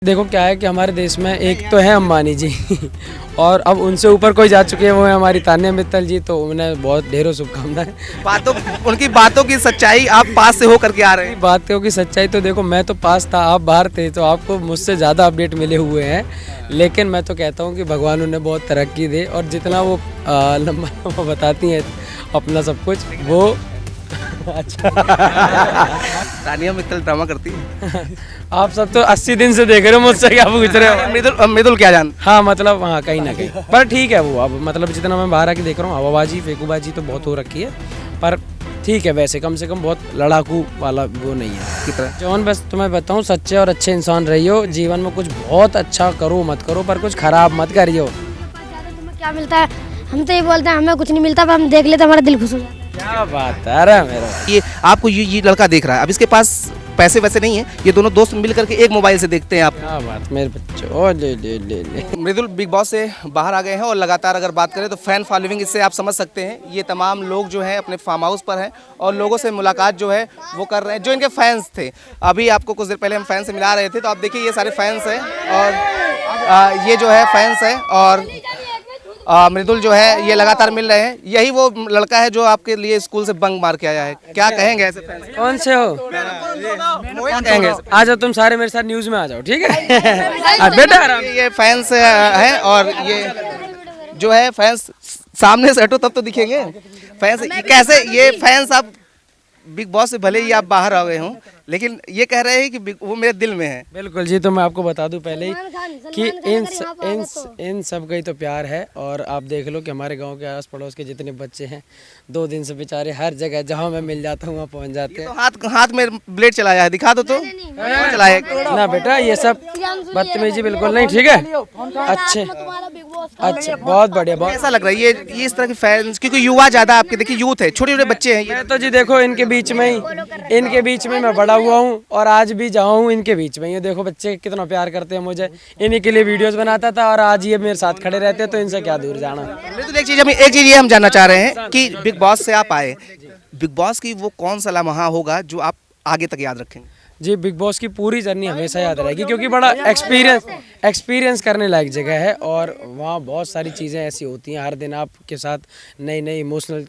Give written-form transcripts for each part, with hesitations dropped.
देखो क्या है कि हमारे देश में एक तो है अंबानी जी और अब उनसे ऊपर कोई जा चुके हैं, वो है हमारी तान्या मित्तल जी। तो उन्हें बहुत ढेरों शुभकामनाएं। उनकी बातों की सच्चाई आप पास से होकर के आ रहे हैं। बातों की सच्चाई तो देखो, मैं तो पास था, आप बाहर थे, तो आपको मुझसे ज़्यादा अपडेट मिले हुए हैं। लेकिन मैं तो कहता हूँ कि भगवान उन्हें बहुत तरक्की दे, और जितना वो लंबा लंबा बताती हैं अपना सब कुछ वो अच्छा। तानिया मित्तल ड्रामा करती है। आप सब तो 80 दिन से देख रहे हो, मुझसे क्या पूछ रहे हो? मृदुल मृदुल क्या जान। हाँ मतलब हाँ, कहीं ना कहीं पर ठीक है वो। अब मतलब जितना मैं बाहर आके देख रहा हूँ, हवाबाजी फेंकूबाजी तो बहुत हो रखी है, पर ठीक है। वैसे कम से कम बहुत लड़ाकू वाला वो नहीं है की तरह। जौन बस तुम्हें बताऊँ, सच्चे और अच्छे इंसान रहियो जीवन में। कुछ बहुत अच्छा करो मत करो, पर कुछ खराब मत करियो। तुम्हें क्या मिलता है? हम तो ये बोलते हैं हमें कुछ नहीं मिलता, पर हम देख लेते हमारा दिल खुश हो जाता है। क्या बात है, अरे मेरा ये आपको ये लड़का देख रहा है, अब इसके पास पैसे वैसे नहीं है, ये दोनों दोस्त मिल करके एक मोबाइल से देखते हैं आप। क्या बात मेरे बच्चों। ओ ले ले ले ले। मृदुल बिग बॉस से बाहर आ गए हैं और लगातार अगर बात करें तो फैन फॉलोइंग इससे आप समझ सकते हैं। ये तमाम लोग जो हैं अपने फार्म हाउस पर हैं और लोगों से मुलाकात जो है वो कर रहे हैं, जो इनके फैंस थे। अभी आपको कुछ देर पहले हम फैन से मिला रहे थे, तो आप देखिए ये सारे फैंस हैं और ये जो है फैंस हैं और मृदुल जो है ये लगातार मिल रहे हैं। यही वो लड़का है जो आपके लिए स्कूल से बंक मार के आया है। क्या कहेंगे ऐसे फैंस? कौन से हो? कहेंगे आ जाओ तुम सारे मेरे साथ न्यूज में आ जाओ, ठीक है? बेटा आराम। ये फैंस हैं और ये जो है फैंस सामने से हटो तब तो दिखेंगे फैंस। कैसे ये फैंस आप बिग बॉस से भले ही आप बाहर आ गए हों, लेकिन ये कह रहे हैं कि वो मेरे दिल में है। बिल्कुल जी। तो मैं आपको बता दूं पहले ही कि इन सब का ही तो प्यार है। और आप देख लो कि हमारे गांव के आस पड़ोस के जितने बच्चे हैं, 2 दिन से बेचारे हर जगह जहां मैं मिल जाता हूं वहां पहुंच जाते हैं। तो हाथ में ब्लेड चलाया है, दिखा दो तो। कौन चलाया है? ना बेटा, ये सब बदतमीजी बिल्कुल नहीं, ठीक है? अच्छे अच्छा, बहुत बढ़िया। बहुत ऐसा लग रहा है ये इस तरह के फैंस, क्योंकि युवा ज्यादा आपके देखिए यूथ है, छोटे छोटे बच्चे हैं ये। मैं तो जी देखो इनके बीच में मैं बड़ा हुआ हूँ और आज भी जाऊँ इनके बीच में। ये देखो बच्चे कितना प्यार करते हैं मुझे, इन्हीं के लिए वीडियोस बनाता था और आज ये मेरे साथ खड़े रहते हैं, तो इनसे क्या दूर जाना। तो एक चीज ये हम जानना चाह रहे हैं कि बिग बॉस से आप आए, बिग बॉस की वो कौन सा लम्हा होगा जो आप आगे तक याद रखेंगे? जी, बिग बॉस की पूरी जर्नी हमेशा याद रहेगी, क्योंकि बड़ा एक्सपीरियंस करने लायक जगह है। और वहाँ बहुत सारी चीज़ें ऐसी होती हैं, हर दिन आपके साथ नई नई इमोशनल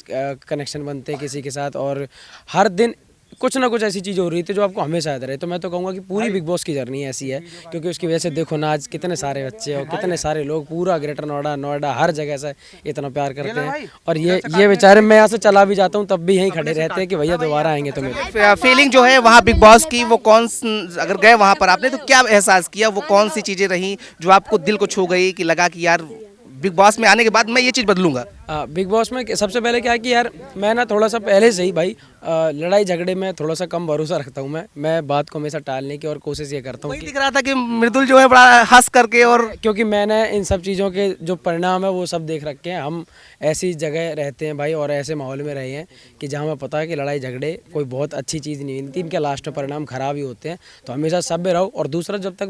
कनेक्शन बनते हैं किसी के साथ, और हर दिन कुछ ना कुछ ऐसी चीज़ हो रही थी जो आपको हमेशा याद रहे। तो मैं तो कहूँगा कि पूरी बिग बॉस की जर्नी ऐसी है, क्योंकि उसकी वजह से देखो ना आज कितने सारे बच्चे और कितने सारे लोग पूरा ग्रेटर नोएडा हर जगह से इतना प्यार करते हैं। और ये बेचारे, मैं यहाँ से चला भी जाता हूँ तब भी यहीं खड़े रहते हैं कि भैया दोबारा आएंगे। तो मेरे फीलिंग जो है वहाँ बिग बॉस की वो अगर गए वहाँ पर आपने तो क्या एहसास किया, वो कौन सी चीज़ें रही जो आपको दिल को छू गई कि लगा कि यार बिग बॉस में आने के बाद मैं ये चीज़ बदलूंगा? बिग बॉस में सबसे पहले क्या है कि यार मैं ना थोड़ा सा पहले से ही भाई लड़ाई झगड़े में थोड़ा सा कम भरोसा रखता हूँ। मैं बात को हमेशा टालने की और कोशिश ये करता हूँ। दिख रहा था कि मृदुल जो है बड़ा हंस करके, और क्योंकि मैंने इन सब चीज़ों के जो परिणाम है वो सब देख रखे हैं। हम ऐसी जगह रहते हैं भाई और ऐसे माहौल में रहे हैं कि जहाँ हमें पता है कि लड़ाई झगड़े कोई बहुत अच्छी चीज़ नहीं होती, इनके लास्ट में परिणाम खराब ही होते हैं। तो हमेशा सभ्य रहो। और दूसरा, जब तक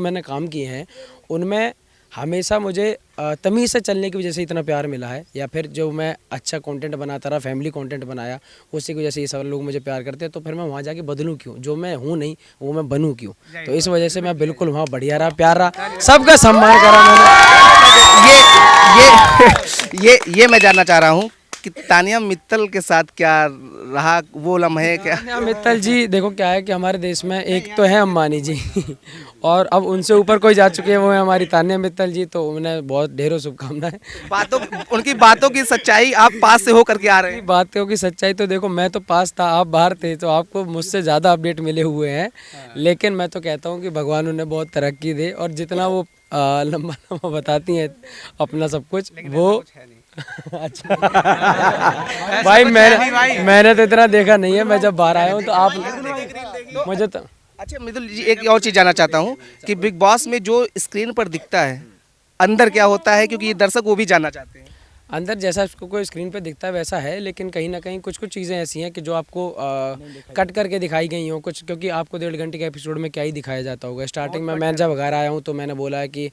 मैंने काम किए हैं उनमें हमेशा मुझे तमीज़ से चलने की वजह से इतना प्यार मिला है, या फिर जो मैं अच्छा कंटेंट बनाता रहा, फैमिली कंटेंट बनाया, उसी की वजह से ये सब लोग मुझे प्यार करते हैं। तो फिर मैं वहाँ जाके बदलूँ क्यों? जो मैं हूँ नहीं वो मैं बनूँ क्यों? तो इस वजह से मैं बिल्कुल वहाँ बढ़िया रहा, प्यार रहा, सबका सम्मान करा मैंने। ये मैं जानना चाह रहा हूँ कि तानिया मित्तल के साथ क्या रहा वो लम्हे? क्या तानिया मित्तल जी, देखो क्या है कि हमारे देश में एक तो है अंबानी जी और अब उनसे ऊपर कोई जा चुके हैं, वो है हमारी तानिया मित्तल जी। तो उन्हें बहुत ढेरों शुभकामनाएं। उनकी बातों की सच्चाई आप पास से होकर के आ रहे हैं। बातों की सच्चाई तो देखो, मैं तो पास था, आप बाहर थे, तो आपको मुझसे ज़्यादा अपडेट मिले हुए हैं। लेकिन मैं तो कहता हूँ कि भगवान उन्हें बहुत तरक्की दे, और जितना वो लंबा लंबा बताती हैं अपना सब कुछ वो अच्छा। भाई मैंने तो इतना देखा नहीं है, मैं जब बाहर आया हूँ तो आप मुझे तो। अच्छा मृदुल जी, एक और चीज़ जानना चाहता हूँ कि बिग बॉस में जो स्क्रीन पर दिखता है अंदर क्या होता है, क्योंकि ये दर्शक वो भी जानना चाहते हैं। अंदर जैसा उसको कोई स्क्रीन पे दिखता है वैसा है, लेकिन कहीं ना कहीं कुछ चीज़ें ऐसी हैं कि जो आपको कट करके दिखाई गई हों कुछ, क्योंकि आपको 1.5 घंटे के एपिसोड में क्या ही दिखाया जाता होगा। स्टार्टिंग में मैं जब घर आया हूँ तो मैंने बोला है कि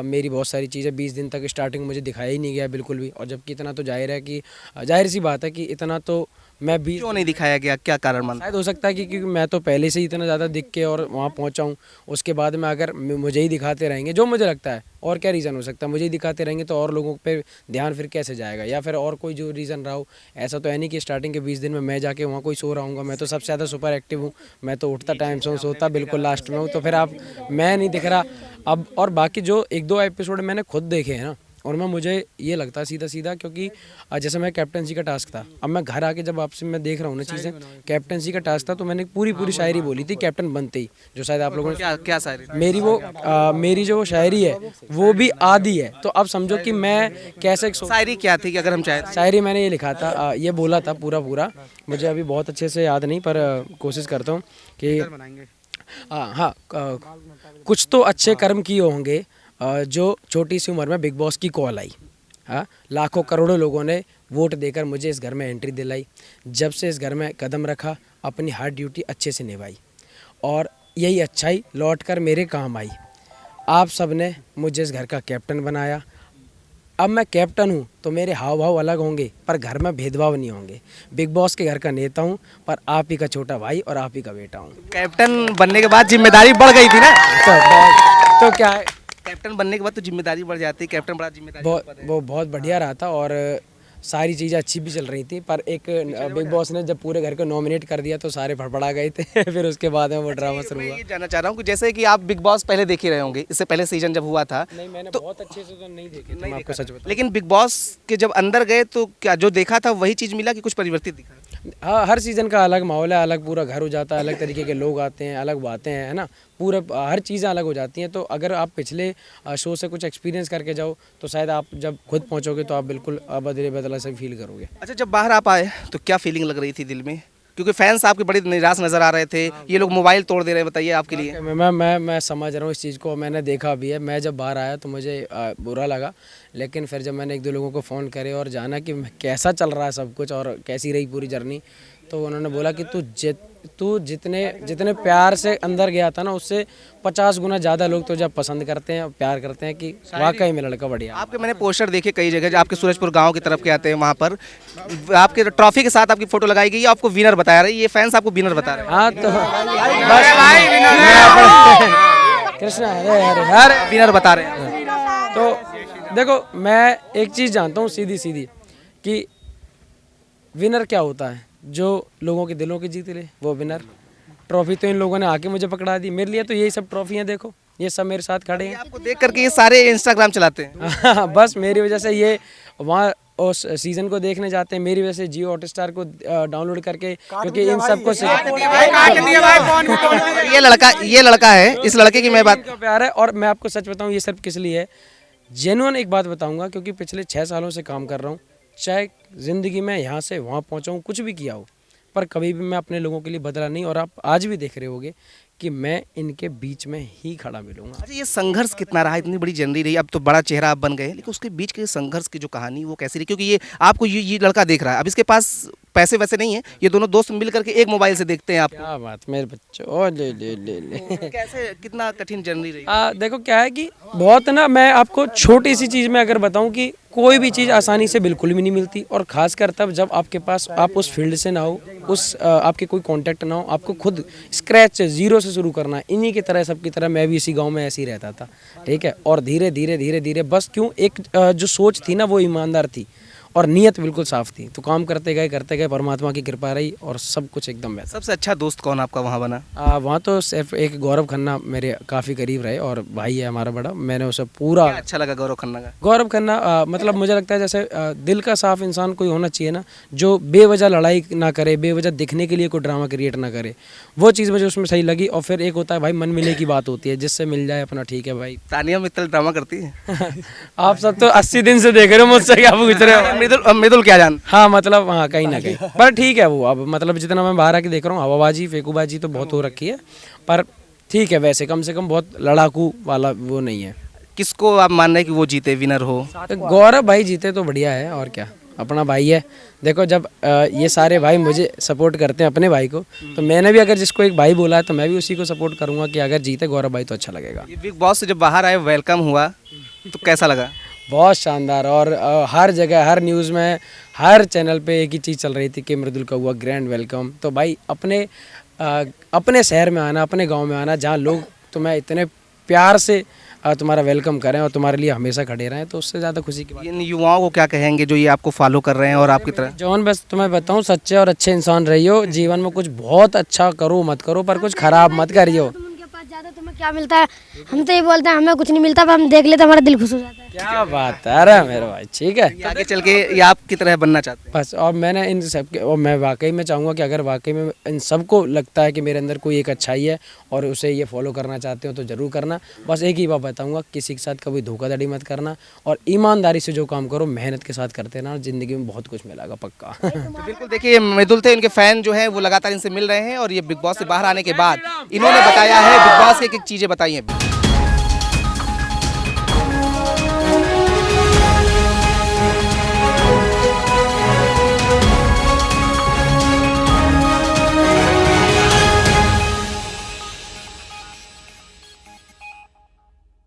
मेरी बहुत सारी चीज़ें 20 दिन तक स्टार्टिंग मुझे दिखाया ही नहीं गया बिल्कुल भी। और जबकि इतना तो जाहिर है कि जाहिर सी बात है कि इतना तो मैं भी क्यों नहीं दिखाया गया, क्या कारण मानते शायद हो सकता है कि क्योंकि मैं तो पहले से ही इतना ज़्यादा दिख के और वहाँ पहुँचा हूँ, उसके बाद में अगर मुझे ही दिखाते रहेंगे, जो मुझे लगता है, और क्या रीज़न हो सकता है, मुझे ही दिखाते रहेंगे तो और लोगों पे ध्यान फिर कैसे जाएगा, या फिर और कोई जो रीज़न रहा हो। ऐसा तो है नहीं कि स्टार्टिंग के 20 दिन में मैं जाके वहाँ कोई सो रहा हूँ, मैं तो सबसे ज़्यादा सुपर एक्टिव हूँ, मैं तो उठता टाइम से हूँ, सोता बिल्कुल लास्ट में हूँ, तो फिर आप मैं नहीं दिख रहा अब। और बाकी जो 1-2 एपिसोड मैंने खुद देखे हैं ना, और मैं मुझे ये लगता है सीधा सीधा, क्योंकि जैसे मैं कैप्टनसी का टास्क था, अब मैं घर आके जब आपसे मैं देख रहा हूँ ना चीज़ें, कैप्टनसी का टास्क था तो मैंने पूरी शायरी बोली थी कैप्टन बनते ही, जो शायद आप लोगों ने क्या क्या शायरी? मेरी जो वो शायरी है वो भी आधी है, तो अब समझो कि मैं कैसे शायरी क्या थी कि अगर हम चाहें? शायरी मैंने ये लिखा था, ये बोला था पूरा मुझे अभी बहुत अच्छे से याद नहीं, पर कोशिश करता हूँ कि हाँ, कुछ तो अच्छे कर्म किए होंगे जो छोटी सी उम्र में बिग बॉस की कॉल आई। हाँ, लाखों करोड़ों लोगों ने वोट देकर मुझे इस घर में एंट्री दिलाई, जब से इस घर में कदम रखा अपनी हर ड्यूटी अच्छे से निभाई, और यही अच्छाई लौट कर मेरे काम आई। आप सब ने मुझे इस घर का कैप्टन बनाया, अब मैं कैप्टन हूँ तो मेरे हाव भाव अलग होंगे, पर घर में भेदभाव नहीं होंगे। बिग बॉस के घर का नेता हूँ, पर आप ही का छोटा भाई और आप ही का बेटा हूँ। कैप्टन बनने के बाद जिम्मेदारी बढ़ गई थी ना? तो क्या है, कैप्टन बनने के बाद तो जिम्मेदारी बढ़ जाती है, कैप्टन बड़ा जिम्मेदारी वो बहुत बढ़िया रहा था, और सारी चीज़ें अच्छी भी चल रही थी, पर एक बिग बॉस ने जब पूरे घर को नॉमिनेट कर दिया तो सारे फड़फड़ा गए थे फिर उसके बाद में वो ड्रामा शुरू हुआ। मैं ये जानना चाह रहा हूँ कि जैसे कि आप बिग बॉस पहले देख ही रहे होंगे, इससे पहले सीजन जब हुआ था। नहीं, मैंने बहुत अच्छे से तो नहीं देखे थे, मैं आपको सच बताऊं। लेकिन बिग बॉस के जब अंदर गए तो क्या जो देखा था वही चीज़ मिला कि कुछ परिवर्तित दिखा? हाँ, हर सीज़न का अलग माहौल है, अलग पूरा घर हो जाता है, अलग तरीके के लोग आते हैं, अलग बातें हैं, है ना, पूरा हर चीज़ें अलग हो जाती हैं। तो अगर आप पिछले शो से कुछ एक्सपीरियंस करके जाओ तो शायद आप जब खुद पहुंचोगे तो आप बिल्कुल बदला से फील करोगे। अच्छा, जब बाहर आप आए तो क्या फीलिंग लग रही थी दिल में, क्योंकि फैंस आपके बड़े निराश नजर आ रहे थे, ये लोग मोबाइल तोड़ दे रहे हैं, बताइए आपके लिए। मैं समझ रहा हूँ इस चीज़ को, मैंने देखा भी है। मैं जब बाहर आया तो मुझे बुरा लगा, लेकिन फिर जब मैंने 1-2 लोगों को फ़ोन करे और जाना कि कैसा चल रहा है सब कुछ और कैसी रही पूरी जर्नी, तो उन्होंने बोला कि तू जितने प्यार से अंदर गया था ना, उससे 50 गुना ज़्यादा लोग तुझे पसंद करते हैं, प्यार करते हैं, कि वाकई में लड़का बढ़िया। आपके मैंने पोस्टर देखे कई जगह, जो आपके सूरजपुर गांव की तरफ के आते हैं, वहाँ पर आपके ट्रॉफी के साथ आपकी फोटो लगाई गई, आपको विनर बताया रही, ये फैंस आपको विनर बता रहे हैं? हाँ, तो बस कृष्णा हरे हरे हरे विनर बता रहे हैं। तो देखो, मैं एक चीज़ जानता हूँ सीधी कि विनर क्या होता है, जो लोगों के दिलों की जीत ले वो विनर। ट्रॉफी तो इन लोगों ने आके मुझे पकड़ा दी, मेरे लिए तो यही सब ट्रॉफियाँ, देखो ये सब मेरे साथ खड़े हैं। आपको देख करके ये सारे इंस्टाग्राम चलाते हैं? बस मेरी वजह से ये वहाँ उस सीज़न को देखने जाते हैं, मेरी वजह से जियो हॉटस्टार को डाउनलोड करके, क्योंकि इन सबको ये लड़का है, इस लड़के की मैं बात प्यार है। और मैं आपको सच बताऊँ, ये सिर्फ किस लिए है, जेन्युइन एक बात बताऊँगा, क्योंकि पिछले 6 सालों से काम कर रहा हूँ, चाहे ज़िंदगी में यहाँ से वहाँ पहुँचा हूँ, कुछ भी किया हो, पर कभी भी मैं अपने लोगों के लिए बदला नहीं। और आप आज भी देख रहे होगे कि मैं इनके बीच में ही खड़ा मिलूंगा। अच्छा, ये संघर्ष कितना रहा, इतनी बड़ी जर्नी रही, अब तो बड़ा चेहरा आप बन गए, लेकिन उसके बीच के संघर्ष की जो कहानी वो कैसी रही? क्योंकि ये आपको ये लड़का देख रहा है, अब इसके पास पैसे वैसे नहीं है, ये दोनों दोस्त मिल करके एक मोबाइल से देखते हैं आपको। क्या बात मेरे बच्चों, ओ ले। कैसे, कितना कठिन जर्नी रही? देखो क्या है कि बहुत ना, मैं आपको छोटी सी चीज़ में अगर बताऊं कि कोई भी चीज़ आसानी से बिल्कुल भी नहीं मिलती, और खासकर तब जब आपके पास आप उस फील्ड से ना हो, आपके कोई कांटेक्ट ना हो, आपको खुद स्क्रैच से जीरो से शुरू करना है। इन्हीं की तरह, सबकी तरह मैं भी इसी गांव में ऐसे ही रहता था, ठीक है। और धीरे धीरे बस क्यों, एक जो सोच थी ना वो ईमानदार थी और नीयत बिल्कुल साफ थी, तो काम करते गए, परमात्मा की कृपा रही और सब कुछ एकदम बेहतर। सबसे अच्छा दोस्त कौन आपका वहाँ बना? वहाँ तो सिर्फ एक गौरव खन्ना मेरे काफ़ी करीब रहे, और भाई है हमारा बड़ा, मैंने उसे पूरा अच्छा लगा गौरव खन्ना का? गौरव खन्ना मतलब मुझे लगता है जैसे दिल का साफ इंसान कोई होना चाहिए ना, जो बेवजह लड़ाई ना करे, बेवजह दिखने के लिए कोई ड्रामा क्रिएट ना करे, वो चीज़ मुझे उसमें सही लगी। और फिर एक होता है भाई मन मिलने की बात होती है, जिससे मिल जाए अपना ठीक है भाई। तानिया मित्तल ड्रामा करती है? आप सब तो 80 दिन से देख रहे हो, मुझसे क्या पूछ रहे हो? मृदुल क्या जान? हाँ, मतलब हाँ, कहीं ना कहीं, पर ठीक है वो, अब मतलब जितना मैं बाहर आके देख रहा हूँ, हवाबाजी फेंकूबाजी तो बहुत हो रखी है, पर ठीक है, वैसे कम से कम बहुत लड़ाकू वाला वो नहीं है। किसको आप मान रहे हैं कि वो जीते, विनर हो? तो गौरव भाई जीते तो बढ़िया है, और क्या, अपना भाई है। देखो जब ये सारे भाई मुझे सपोर्ट करते हैं अपने भाई को, तो मैंने भी अगर जिसको एक भाई बोला है तो मैं भी उसी को सपोर्ट करूंगा कि अगर जीते गौरव भाई तो अच्छा लगेगा। ये बिग बॉस से जब बाहर आए, वेलकम हुआ तो कैसा लगा? बहुत शानदार। और हर जगह हर न्यूज़ में हर चैनल पे एक ही चीज़ चल रही थी कि मृदुल का हुआ ग्रैंड वेलकम। तो भाई अपने शहर में आना, अपने गांव में आना, जहां लोग तुम्हें इतने प्यार से तुम्हारा वेलकम करें और तुम्हारे लिए हमेशा खड़े रहें, तो उससे ज़्यादा खुशी की बात। इन युवाओं को क्या कहेंगे जो ये आपको फॉलो कर रहे हैं और आपकी तरह? जॉन, बस तुम्हें बताऊं, सच्चे और अच्छे इंसान रहियो। जीवन में कुछ बहुत अच्छा करो मत करो, पर कुछ खराब मत करियो। तुम उनके पास जाते हो, तुम्हें क्या मिलता है? हम तो ये बोलते हैं हमें कुछ नहीं मिलता, पर हम देख लेते हमारा दिल खुश हो जाता है। क्या बात है, अरे मेरे भाई, ठीक है। ये आगे चल के ये आपकी तरह बनना चाहते हैं? बस, और मैंने इन सब के, और मैं वाकई में चाहूँगा कि अगर वाकई में इन सबको लगता है कि मेरे अंदर कोई एक अच्छाई है और उसे ये फॉलो करना चाहते हो तो ज़रूर करना। बस एक ही बात बताऊँगा, किसी के साथ कभी धोखाधड़ी मत करना और ईमानदारी से जो काम करो, मेहनत के साथ करते ना, ज़िंदगी में बहुत कुछ मिलेगा पक्का। तो बिल्कुल देखिए, ये मृदुल थे, इनके फैन जो हैं वो लगातार इनसे मिल रहे हैं और ये बिग बॉस से बाहर आने के बाद इन्होंने बताया है, बिग बॉस की एक चीज़ें बताई हैं।